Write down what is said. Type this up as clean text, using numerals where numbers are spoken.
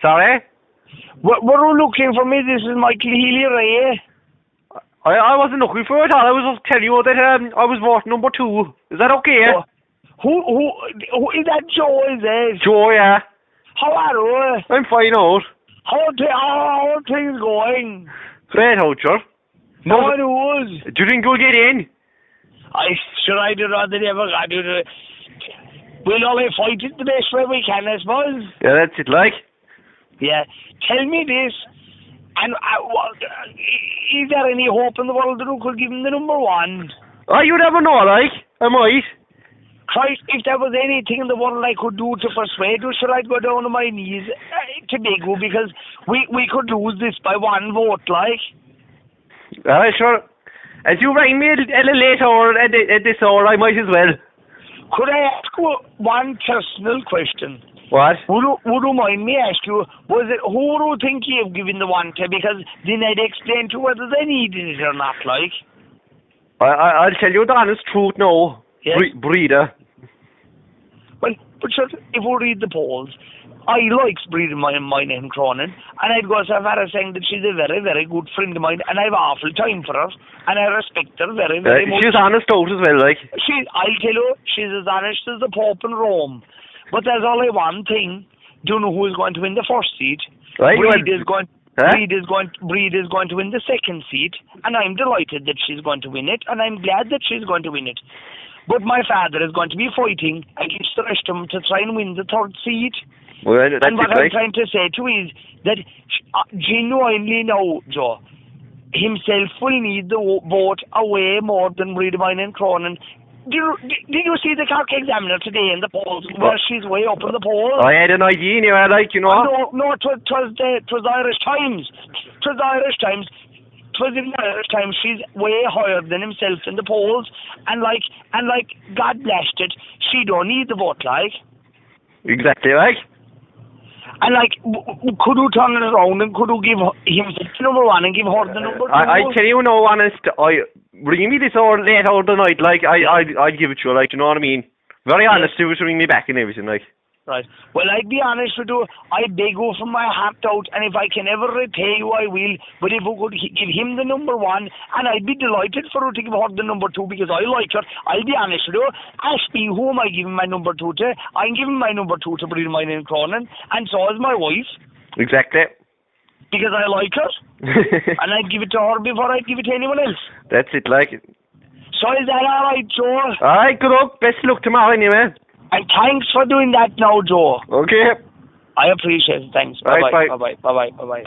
Sorry? What are you looking for me? This is Michael Healy Rae. I wasn't looking for it. I was just telling you that I was voting number 2. Is that okay? Oh, who is that? Joe, is it? Joe, yeah. How are you? I'm fine out. How are things going? Great out, sure. No news. Do you think you'll get in? I do not that ever got to. We'll only fight it the best way we can, I suppose. Yeah, that's it, like. Yeah. Tell me this. And is there any hope in the world that we could give him the number 1? Oh, you never know, like. I might. Christ, if there was anything in the world I could do to persuade you, should I go down on my knees to beg you? Because we could lose this by 1 vote, like. Sure. As you rang me at a late hour, at this hour, I might as well. Could I ask you one personal question? What? Would you mind me ask you, who do you think you've given the 1 to? Because then I'd explain to you whether they needed it or not, like. I'll tell you the honest truth now. Yes? Breeder. Well, but sure, if we read the polls, I likes Breeder my name Cronin, and I'd go so far as saying that she's a very, very good friend of mine, and I've awful time for her, and I respect her very, very much. She's honest out as well, like. I'll tell you, she's as honest as the Pope in Rome. But there's only one thing. Do you know who is going to win the first seat? Right, Breed is going to win the second seat, and I'm delighted that she's going to win it, and I'm glad that she's going to win it. But my father is going to be fighting against the rest of them to try and win the 3rd seat. Well, that's and what it, I'm trying to say to you is that genuinely now, Joe, himself will need the vote away more than Breedemine and Cronin. Did you see the Cork Examiner today in the polls where she's way up in the polls? I had an idea anyway, like, you know. No, it was the Irish Times. It was the Irish Times. It was in the Irish Times. She's way higher than himself in the polls, and like, God blessed it, she don't need the vote, like. Exactly, like. And like, could you turn it around and could you give him the number 1 and give her the number 2? I tell you no, honest, ring me this hour late hour of the night, like, I'd give it to you, like, you know what I mean? Very honest, you would ring me back and everything, like. Right. Well, I'd be honest with you, I beg you from my heart out, and if I can ever repay you, I will. But if you could give him the number 1, and I'd be delighted for you to give her the number 2, because I like her. I'll be honest with you, ask me who am I giving my number 2 to. I'm giving my number 2 to Breedemine and Cronin, and so is my wife. Exactly. Because I like her. And I'd give it to her before I'd give it to anyone else. That's it, like. So is that alright, Joe? Alright, good luck. Best luck tomorrow anyway. And thanks for doing that now, Joe. Okay. I appreciate it. Thanks. Bye-bye. Bye-bye. Bye-bye. Bye-bye.